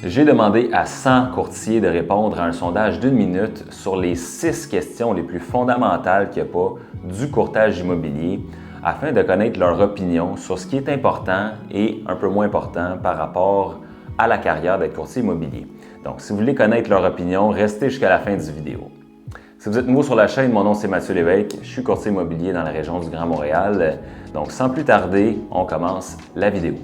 J'ai demandé à 100 courtiers de répondre à un sondage d'1 minute sur les 6 questions les plus fondamentales qu'il n'y a pas du courtage immobilier afin de connaître leur opinion sur ce qui est important et un peu moins important par rapport à la carrière d'être courtier immobilier. Donc, si vous voulez connaître leur opinion, restez jusqu'à la fin du vidéo. Si vous êtes nouveau sur la chaîne, mon nom c'est Mathieu Lévesque, je suis courtier immobilier dans la région du Grand Montréal. Donc, sans plus tarder, on commence la vidéo.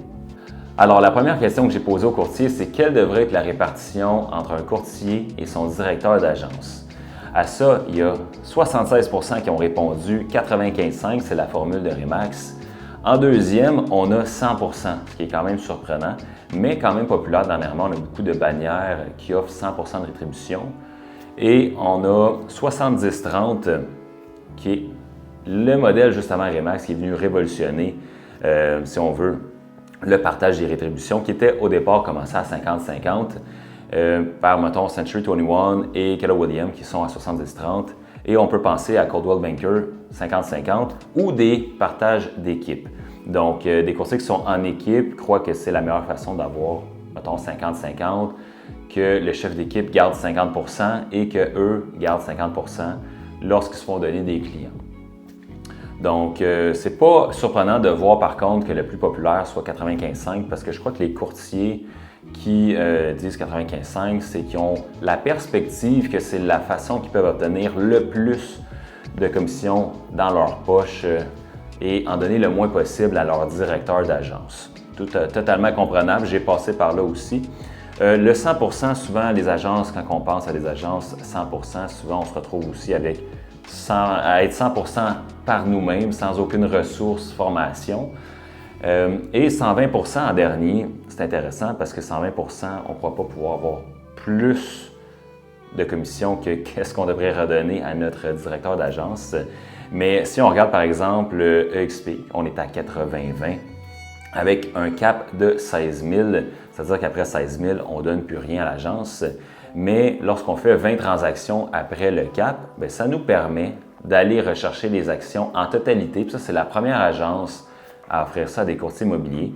Alors, la première question que j'ai posée au courtier, c'est quelle devrait être la répartition entre un courtier et son directeur d'agence? À ça, il y a 76 % qui ont répondu 95,5, c'est la formule de Remax. En deuxième, on a 100 %, ce qui est quand même surprenant, mais quand même populaire dernièrement. On a beaucoup de bannières qui offrent 100 % de rétribution. Et on a 70-30, qui est le modèle justement Remax qui est venu révolutionner, si on veut, le partage des rétributions qui était au départ commencé à 50-50 par, mettons, Century 21 et Keller Williams qui sont à 70-30. Et on peut penser à Coldwell Banker 50-50 ou des partages d'équipe. Donc, des courtiers qui sont en équipe croient que c'est la meilleure façon d'avoir, mettons, 50-50, que le chef d'équipe garde 50 % et qu'eux gardent 50 % lorsqu'ils se font donner des clients. Donc, c'est pas surprenant de voir par contre que le plus populaire soit 95,5 parce que je crois que les courtiers qui disent 95,5, c'est qu'ils ont la perspective que c'est la façon qu'ils peuvent obtenir le plus de commissions dans leur poche et en donner le moins possible à leur directeur d'agence. Totalement comprenable, j'ai passé par là aussi. Le 100 %, souvent les agences, quand on pense à des agences 100 %, souvent on se retrouve aussi avec à être 100 % par nous-mêmes, sans aucune ressource, formation. Et 120 % en dernier, c'est intéressant parce que 120 % on ne croit pas pouvoir avoir plus de commissions que qu'est-ce qu'on devrait redonner à notre directeur d'agence. Mais si on regarde par exemple EXP, on est à 80-20 avec un cap de 16 000, c'est-à-dire qu'après 16 000, on ne donne plus rien à l'agence. Mais lorsqu'on fait 20 transactions après le cap, bien, ça nous permet d'aller rechercher les actions en totalité. Puis ça, c'est la première agence à offrir ça à des courtiers immobiliers,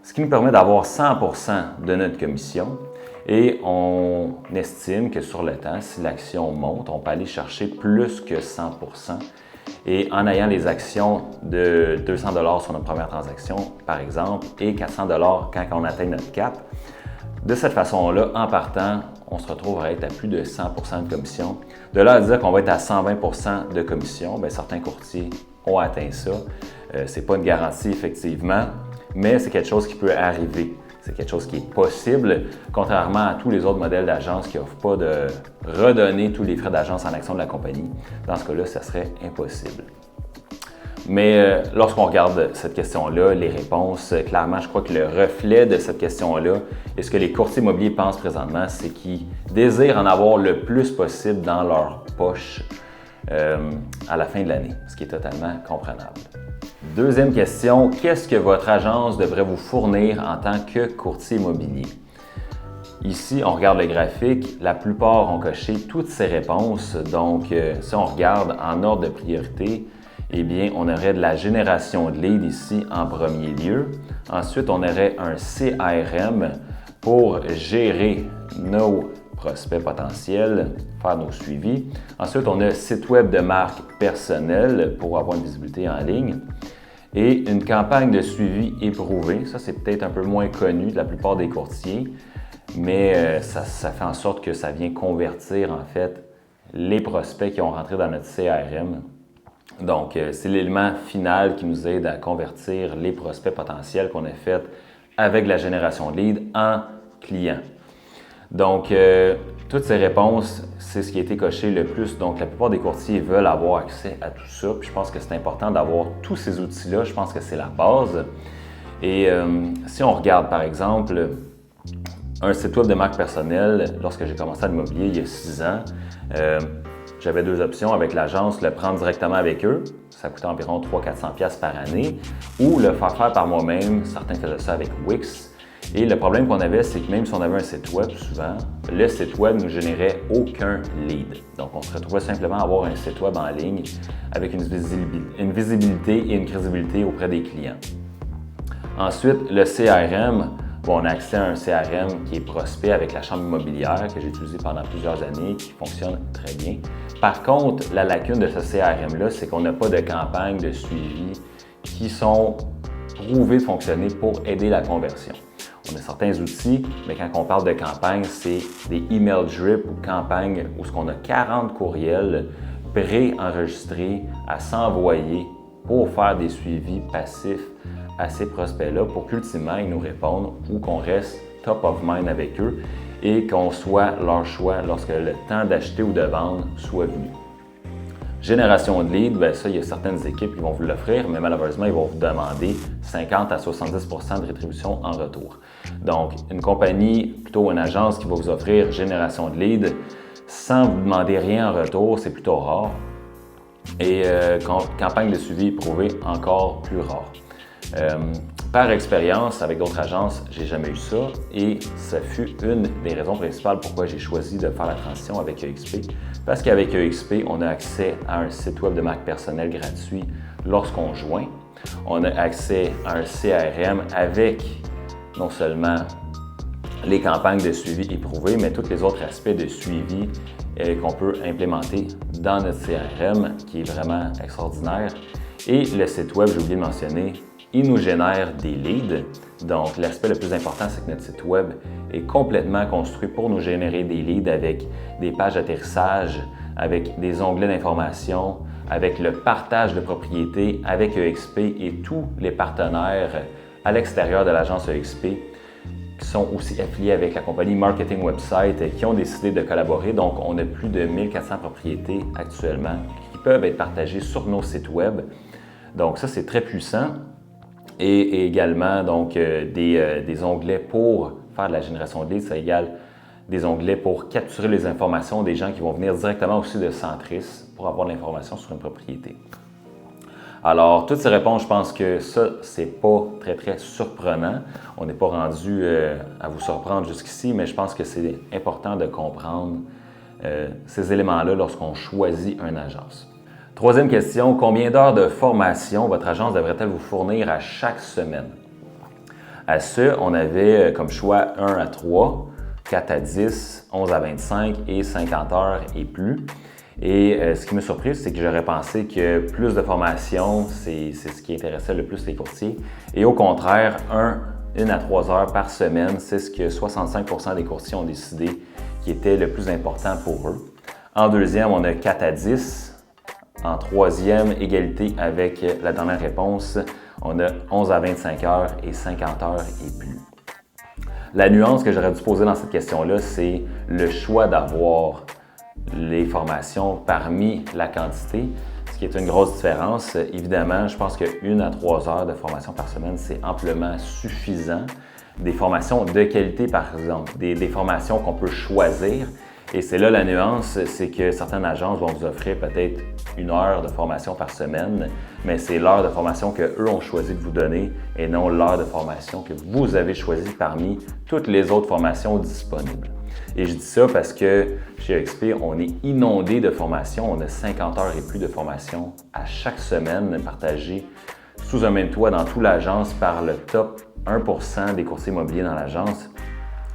ce qui nous permet d'avoir 100 % de notre commission. Et on estime que sur le temps, si l'action monte, on peut aller chercher plus que 100 %. Et en ayant les actions de 200 $ sur notre première transaction, par exemple, et 400 $ quand on atteint notre cap, de cette façon-là, en partant, on se retrouve à être à plus de 100 % de commission. De là à dire qu'on va être à 120 % de commission, bien, certains courtiers ont atteint ça. Ce n'est pas une garantie, effectivement, mais c'est quelque chose qui peut arriver. C'est quelque chose qui est possible, contrairement à tous les autres modèles d'agence qui n'offrent pas de redonner tous les frais d'agence en action de la compagnie. Dans ce cas-là, ça serait impossible. Mais lorsqu'on regarde cette question-là, les réponses, clairement, je crois que le reflet de cette question-là et ce que les courtiers immobiliers pensent présentement, c'est qu'ils désirent en avoir le plus possible dans leur poche à la fin de l'année, ce qui est totalement comprenable. Deuxième question, qu'est-ce que votre agence devrait vous fournir en tant que courtier immobilier? Ici, on regarde le graphique, la plupart ont coché toutes ces réponses. Donc, si on regarde en ordre de priorité, eh bien, on aurait de la génération de leads ici en premier lieu. Ensuite, on aurait un CRM pour gérer nos prospects potentiels, faire nos suivis. Ensuite, on a site web de marque personnelle pour avoir une visibilité en ligne. Et une campagne de suivi éprouvée. Ça, c'est peut-être un peu moins connu de la plupart des courtiers, mais ça fait en sorte que ça vient convertir, en fait, les prospects qui ont rentré dans notre CRM. Donc, c'est l'élément final qui nous aide à convertir les prospects potentiels qu'on a fait avec la génération de leads en clients. Donc, toutes ces réponses, c'est ce qui a été coché le plus. Donc, la plupart des courtiers veulent avoir accès à tout ça. Puis, je pense que c'est important d'avoir tous ces outils-là. Je pense que c'est la base. Et si on regarde, par exemple, un site web de marque personnelle, lorsque j'ai commencé à l'immobilier il y a 6 ans, j'avais 2 options avec l'agence, le prendre directement avec eux. Ça coûtait environ 300-400$ par année. Ou le faire par moi-même. Certains faisaient ça avec Wix. Et le problème qu'on avait, c'est que même si on avait un site web, souvent, le site web ne nous générait aucun lead. Donc, on se retrouvait simplement à avoir un site web en ligne avec une visibilité et une crédibilité auprès des clients. Ensuite, le CRM, on a accès à un CRM qui est prospect avec la chambre immobilière que j'ai utilisé pendant plusieurs années, qui fonctionne très bien. Par contre, la lacune de ce CRM-là, c'est qu'on n'a pas de campagnes de suivi qui sont prouvées de fonctionner pour aider la conversion. On a certains outils, mais quand on parle de campagne, c'est des email drip ou campagnes où on a 40 courriels pré-enregistrés à s'envoyer pour faire des suivis passifs à ces prospects-là pour qu'ultimement ils nous répondent ou qu'on reste top of mind avec eux et qu'on soit leur choix lorsque le temps d'acheter ou de vendre soit venu. Génération de leads, bien ça, il y a certaines équipes qui vont vous l'offrir, mais malheureusement, ils vont vous demander 50 à 70 % de rétribution en retour. Donc, une compagnie, plutôt une agence qui va vous offrir génération de leads sans vous demander rien en retour, c'est plutôt rare. Et campagne de suivi éprouvée, encore plus rare. Par expérience, avec d'autres agences, j'ai jamais eu ça et ça fut une des raisons principales pourquoi j'ai choisi de faire la transition avec EXP. Parce qu'avec EXP, on a accès à un site web de marque personnelle gratuit lorsqu'on joint. On a accès à un CRM avec non seulement les campagnes de suivi éprouvées, mais tous les autres aspects de suivi qu'on peut implémenter dans notre CRM qui est vraiment extraordinaire. Et le site web, j'ai oublié de mentionner, il nous génère des leads. Donc, l'aspect le plus important, c'est que notre site web est complètement construit pour nous générer des leads avec des pages d'atterrissage, avec des onglets d'information, avec le partage de propriétés, avec EXP et tous les partenaires à l'extérieur de l'agence EXP qui sont aussi affiliés avec la compagnie Marketing Website qui ont décidé de collaborer. Donc, on a plus de 1400 propriétés actuellement qui peuvent être partagées sur nos sites web. Donc, ça, c'est très puissant. Et également, donc, des onglets pour faire de la génération de leads, ça égale des onglets pour capturer les informations des gens qui vont venir directement aussi de Centris pour avoir l'information sur une propriété. Alors, toutes ces réponses, je pense que ça, c'est pas très surprenant. On n'est pas rendu à vous surprendre jusqu'ici, mais je pense que c'est important de comprendre ces éléments-là lorsqu'on choisit une agence. Troisième question, combien d'heures de formation votre agence devrait-elle vous fournir à chaque semaine? À ce, on avait comme choix 1 à 3, 4 à 10, 11 à 25 et 50 heures et plus. Et ce qui m'a surpris, c'est que j'aurais pensé que plus de formation, c'est ce qui intéressait le plus les courtiers. Et au contraire, 1 à 3 heures par semaine, c'est ce que 65 % des courtiers ont décidé qui était le plus important pour eux. En deuxième, on a 4 à 10. En troisième, égalité avec la dernière réponse, on a 11 à 25 heures et 50 heures et plus. La nuance que j'aurais dû poser dans cette question-là, c'est le choix d'avoir les formations parmi la quantité, ce qui est une grosse différence. Évidemment, je pense que 1 à 3 heures de formation par semaine, c'est amplement suffisant. Des formations de qualité, par exemple, des formations qu'on peut choisir. Et c'est là la nuance, c'est que certaines agences vont vous offrir peut-être 1 heure de formation par semaine, mais c'est l'heure de formation qu'eux ont choisi de vous donner et non l'heure de formation que vous avez choisi parmi toutes les autres formations disponibles. Et je dis ça parce que chez EXP, on est inondé de formations. On a 50 heures et plus de formations à chaque semaine partagées sous un même toit dans toute l'agence par le top 1% des courtiers immobiliers dans l'agence.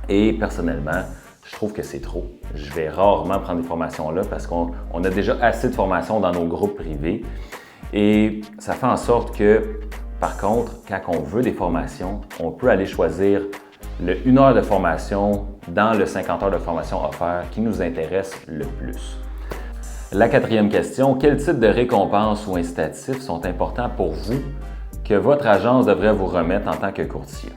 Et personnellement, je trouve que c'est trop. Je vais rarement prendre des formations là parce qu'on a déjà assez de formations dans nos groupes privés. Et ça fait en sorte que, par contre, quand on veut des formations, on peut aller choisir le 1 heure de formation dans le 50 heures de formation offert qui nous intéresse le plus. La quatrième question, quel type de récompenses ou incitatifs sont importants pour vous que votre agence devrait vous remettre en tant que courtier?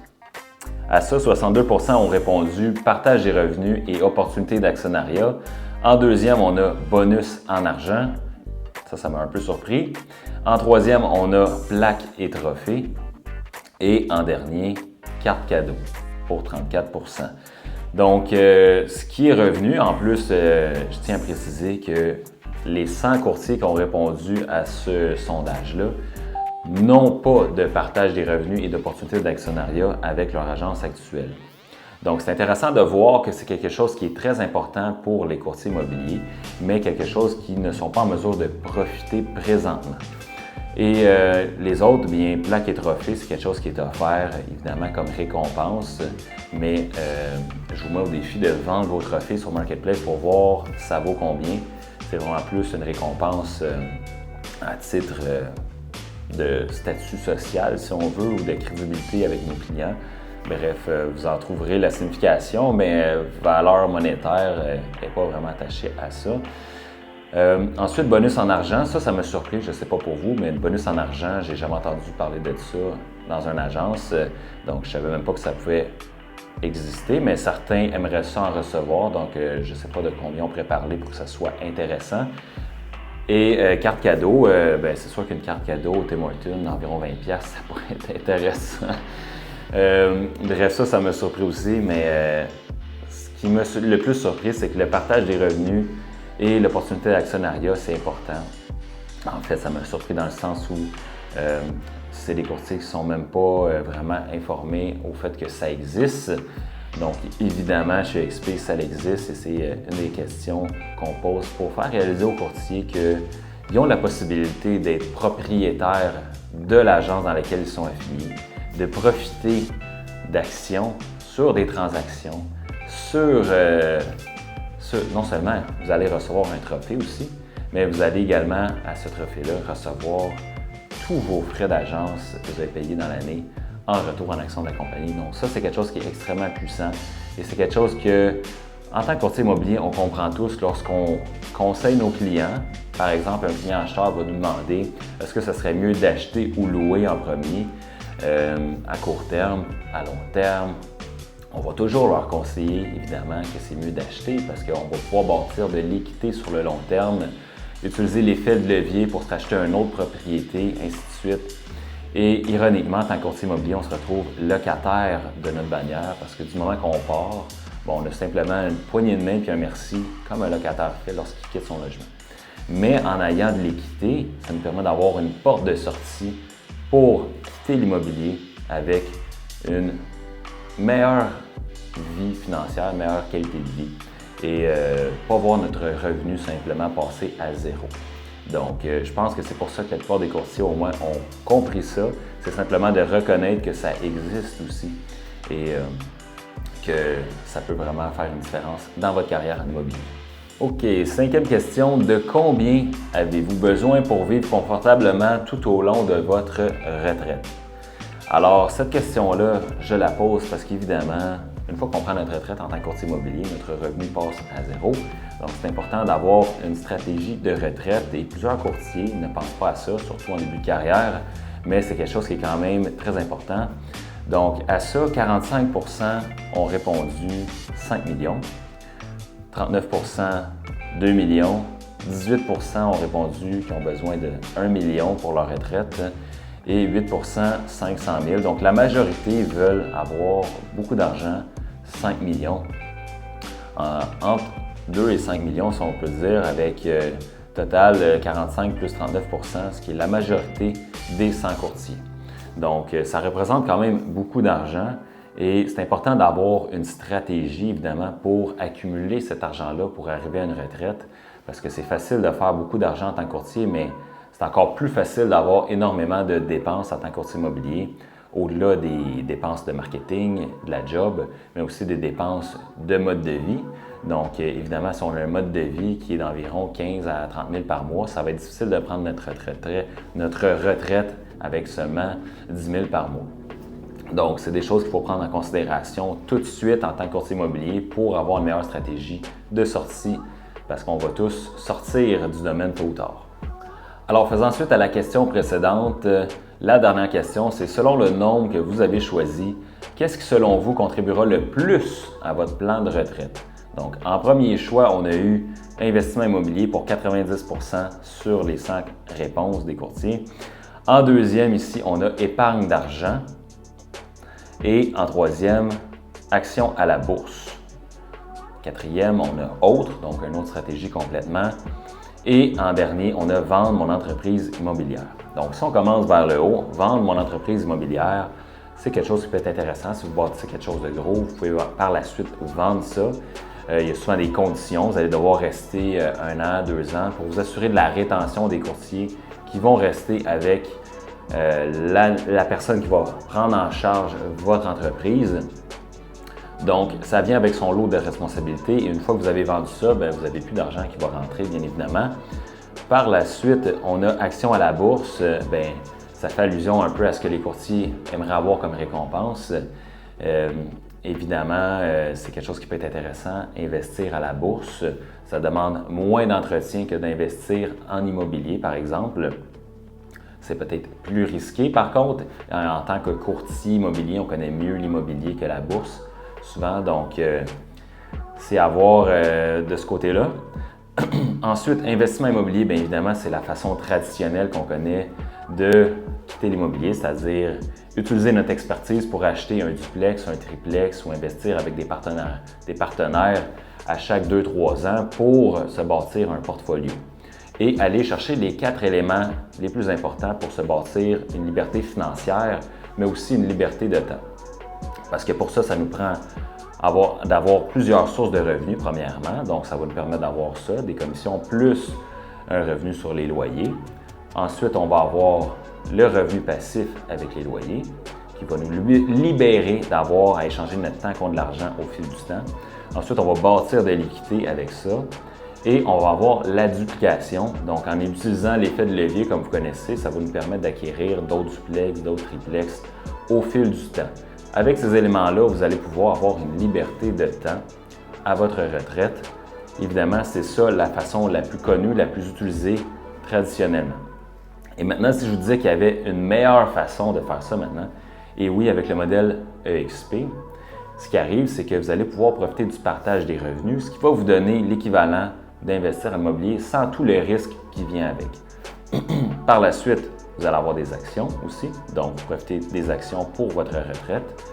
À ça, 62 % ont répondu partage des revenus et opportunités d'actionnariat. En deuxième, on a bonus en argent. Ça m'a un peu surpris. En troisième, on a plaques et trophées. Et en dernier, carte cadeau pour 34 %. Donc, ce qui est revenu, en plus, je tiens à préciser que les 100 courtiers qui ont répondu à ce sondage-là n'ont pas de partage des revenus et d'opportunités d'actionnariat avec leur agence actuelle. Donc, c'est intéressant de voir que c'est quelque chose qui est très important pour les courtiers immobiliers, mais quelque chose qu'ils ne sont pas en mesure de profiter présentement. Et les autres, bien, plaques et trophées, c'est quelque chose qui est offert, évidemment, comme récompense. Mais je vous mets au défi de vendre vos trophées sur Marketplace pour voir ça vaut combien. C'est vraiment plus une récompense à titre de statut social, si on veut, ou de crédibilité avec nos clients. Bref, vous en trouverez la signification, mais valeur monétaire n'est pas vraiment attachée à ça. Ensuite, bonus en argent, ça m'a surpris, je ne sais pas pour vous, mais le bonus en argent, j'ai jamais entendu parler de ça dans une agence, donc je ne savais même pas que ça pouvait exister, mais certains aimeraient ça en recevoir, donc je ne sais pas de combien on pourrait parler pour que ça soit intéressant. Et carte cadeau, c'est sûr qu'une carte cadeau au Tim Hortons, environ 20$, ça pourrait être intéressant. Bref, ça m'a surpris aussi, mais ce qui m'a le plus surpris, c'est que le partage des revenus et l'opportunité d'actionnariat, c'est important. En fait, ça m'a surpris dans le sens où c'est des courtiers qui ne sont même pas vraiment informés au fait que ça existe. Donc, évidemment, chez XP, ça existe et c'est une des questions qu'on pose pour faire réaliser aux courtiers qu'ils ont la possibilité d'être propriétaires de l'agence dans laquelle ils sont affiliés, de profiter d'actions sur des transactions, non seulement vous allez recevoir un trophée aussi, mais vous allez également à ce trophée-là recevoir tous vos frais d'agence que vous avez payés dans l'année en retour en action de la compagnie. Donc ça, c'est quelque chose qui est extrêmement puissant et c'est quelque chose que, en tant que courtier immobilier, on comprend tous lorsqu'on conseille nos clients. Par exemple, un client acheteur va nous demander est-ce que ce serait mieux d'acheter ou louer en premier à court terme, à long terme. On va toujours leur conseiller, évidemment, que c'est mieux d'acheter parce qu'on va pouvoir bâtir de l'équité sur le long terme, utiliser l'effet de levier pour s'acheter une autre propriété, ainsi de suite. Et ironiquement, en tant que courtier immobilier, on se retrouve locataire de notre bannière parce que du moment qu'on part, on a simplement une poignée de main puis un merci, comme un locataire fait lorsqu'il quitte son logement. Mais en ayant de l'équité, ça nous permet d'avoir une porte de sortie pour quitter l'immobilier avec une meilleure vie financière, meilleure qualité de vie et pas voir notre revenu simplement passer à zéro. Donc, je pense que c'est pour ça que la plupart des courtiers au moins ont compris ça. C'est simplement de reconnaître que ça existe aussi et que ça peut vraiment faire une différence dans votre carrière en immobilier. OK, 5e question. De combien avez-vous besoin pour vivre confortablement tout au long de votre retraite? Alors, cette question-là, je la pose parce qu'évidemment, une fois qu'on prend notre retraite en tant que courtier immobilier, notre revenu passe à zéro. Donc, c'est important d'avoir une stratégie de retraite et plusieurs courtiers ne pensent pas à ça, surtout en début de carrière, mais c'est quelque chose qui est quand même très important. Donc, à ça, 45% ont répondu 5 millions, 39% 2 millions, 18% ont répondu qu'ils ont besoin de 1 million pour leur retraite et 8% 500 000. Donc, la majorité veulent avoir beaucoup d'argent, 5 millions. Entre 2 et 5 millions, si on peut dire, avec total 45 plus 39%, ce qui est la majorité des 100 courtiers. Donc, ça représente quand même beaucoup d'argent et c'est important d'avoir une stratégie, évidemment, pour accumuler cet argent-là pour arriver à une retraite parce que c'est facile de faire beaucoup d'argent en tant que courtier, mais c'est encore plus facile d'avoir énormément de dépenses en tant que courtier immobilier, au-delà des dépenses de marketing, de la job, mais aussi des dépenses de mode de vie. Donc, évidemment, si on a un mode de vie qui est d'environ 15 à 30 000 par mois, ça va être difficile de prendre notre retraite avec seulement 10 000 par mois. Donc, c'est des choses qu'il faut prendre en considération tout de suite en tant que courtier immobilier pour avoir une meilleure stratégie de sortie parce qu'on va tous sortir du domaine tôt ou tard. Alors, faisant suite à la question précédente, la dernière question, c'est selon le nombre que vous avez choisi, qu'est-ce qui selon vous contribuera le plus à votre plan de retraite? Donc, en premier choix, on a eu investissement immobilier pour 90% sur les 100 réponses des courtiers. En deuxième, ici, on a épargne d'argent. Et en troisième, action à la bourse. Quatrième, on a autre, donc une autre stratégie complètement. Et en dernier, on a vendre mon entreprise immobilière. Donc, si on commence vers le haut, vendre mon entreprise immobilière, c'est quelque chose qui peut être intéressant. Si vous bâtissez quelque chose de gros, vous pouvez par la suite vendre ça. Il y a souvent des conditions. Vous allez devoir rester 1 an, 2 ans pour vous assurer de la rétention des courtiers qui vont rester avec la personne qui va prendre en charge votre entreprise. Donc, ça vient avec son lot de responsabilités et une fois que vous avez vendu ça, vous n'avez plus d'argent qui va rentrer, bien évidemment. Par la suite, on a action à la bourse. Ça fait allusion un peu à ce que les courtiers aimeraient avoir comme récompense. Évidemment, c'est quelque chose qui peut être intéressant. Investir à la bourse, ça demande moins d'entretien que d'investir en immobilier, par exemple. C'est peut-être plus risqué. Par contre, en tant que courtier immobilier, on connaît mieux l'immobilier que la bourse, souvent. Donc, c'est à voir de ce côté-là. Ensuite, investissement immobilier, bien évidemment, c'est la façon traditionnelle qu'on connaît de quitter l'immobilier, c'est-à-dire utiliser notre expertise pour acheter un duplex, un triplex ou investir avec des partenaires à chaque 2-3 ans pour se bâtir un portfolio et aller chercher les 4 éléments les plus importants pour se bâtir une liberté financière, mais aussi une liberté de temps. Parce que pour ça, ça nous prend d'avoir plusieurs sources de revenus, premièrement. Donc, ça va nous permettre d'avoir ça, des commissions plus un revenu sur les loyers. Ensuite, on va avoir le revenu passif avec les loyers qui va nous libérer d'avoir à échanger notre temps contre de l'argent au fil du temps. Ensuite, on va bâtir de l'équité avec ça. Et on va avoir la duplication. Donc, en utilisant l'effet de levier, comme vous connaissez, ça va nous permettre d'acquérir d'autres duplex, d'autres triplex au fil du temps. Avec ces éléments-là, vous allez pouvoir avoir une liberté de temps à votre retraite. Évidemment, c'est ça la façon la plus connue, la plus utilisée traditionnellement. Et maintenant, si je vous disais qu'il y avait une meilleure façon de faire ça maintenant, et oui, avec le modèle EXP, ce qui arrive, c'est que vous allez pouvoir profiter du partage des revenus, ce qui va vous donner l'équivalent d'investir en immobilier sans tout le risque qui vient avec. Par la suite, vous allez avoir des actions aussi, donc vous profitez des actions pour votre retraite.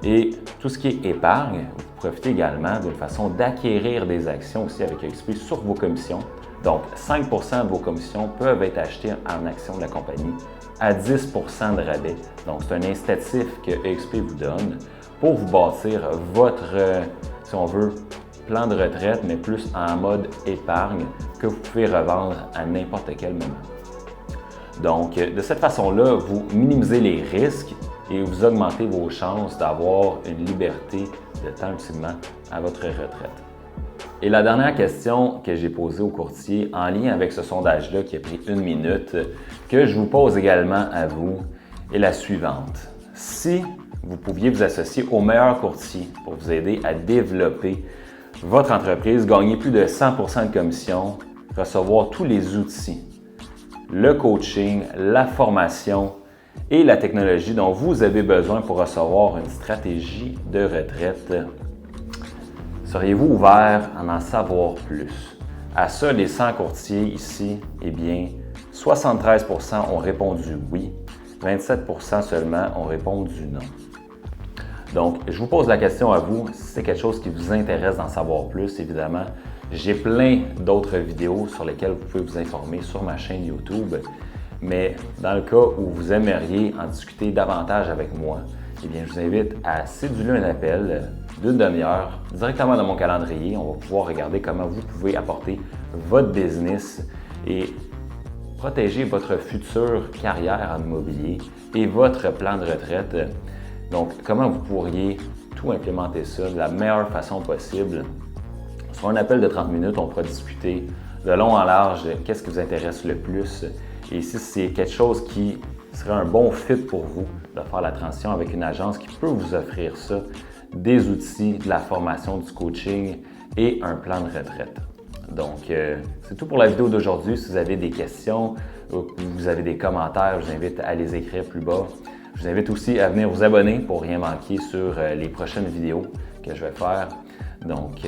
Et tout ce qui est épargne, vous profitez également d'une façon d'acquérir des actions aussi avec EXP sur vos commissions. Donc, 5 % de vos commissions peuvent être achetées en actions de la compagnie à 10 % de rabais. Donc, c'est un incitatif que EXP vous donne pour vous bâtir votre, si on veut, plan de retraite, mais plus en mode épargne que vous pouvez revendre à n'importe quel moment. Donc, de cette façon-là, vous minimisez les risques et vous augmentez vos chances d'avoir une liberté de temps ultimement à votre retraite. Et la dernière question que j'ai posée au courtier en lien avec ce sondage-là qui a pris 1 minute, que je vous pose également à vous, est la suivante. Si vous pouviez vous associer au meilleur courtier pour vous aider à développer votre entreprise, gagner plus de 100 % de commission, recevoir tous les outils, le coaching, la formation et la technologie dont vous avez besoin pour recevoir une stratégie de retraite, seriez-vous ouvert à en savoir plus? À ça, les 100 courtiers ici, eh bien, 73 % ont répondu oui, 27 % seulement ont répondu non. Donc, je vous pose la question à vous, si c'est quelque chose qui vous intéresse d'en savoir plus, évidemment, j'ai plein d'autres vidéos sur lesquelles vous pouvez vous informer sur ma chaîne YouTube. Mais dans le cas où vous aimeriez en discuter davantage avec moi, eh bien, je vous invite à céduler un appel d'1 demi-heure directement dans mon calendrier. On va pouvoir regarder comment vous pouvez apporter votre business et protéger votre future carrière en immobilier et votre plan de retraite. Donc, comment vous pourriez tout implémenter ça de la meilleure façon possible. Sur un appel de 30 minutes, on pourra discuter de long en large qu'est-ce qui vous intéresse le plus et si c'est quelque chose qui serait un bon fit pour vous de faire la transition avec une agence qui peut vous offrir ça, des outils, de la formation, du coaching et un plan de retraite. Donc, c'est tout pour la vidéo d'aujourd'hui. Si vous avez des questions ou vous avez des commentaires, je vous invite à les écrire plus bas. Je vous invite aussi à venir vous abonner pour rien manquer sur les prochaines vidéos que je vais faire. Donc,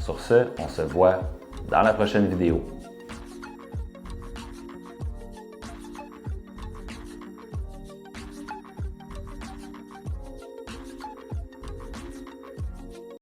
sur ce, on se voit dans la prochaine vidéo.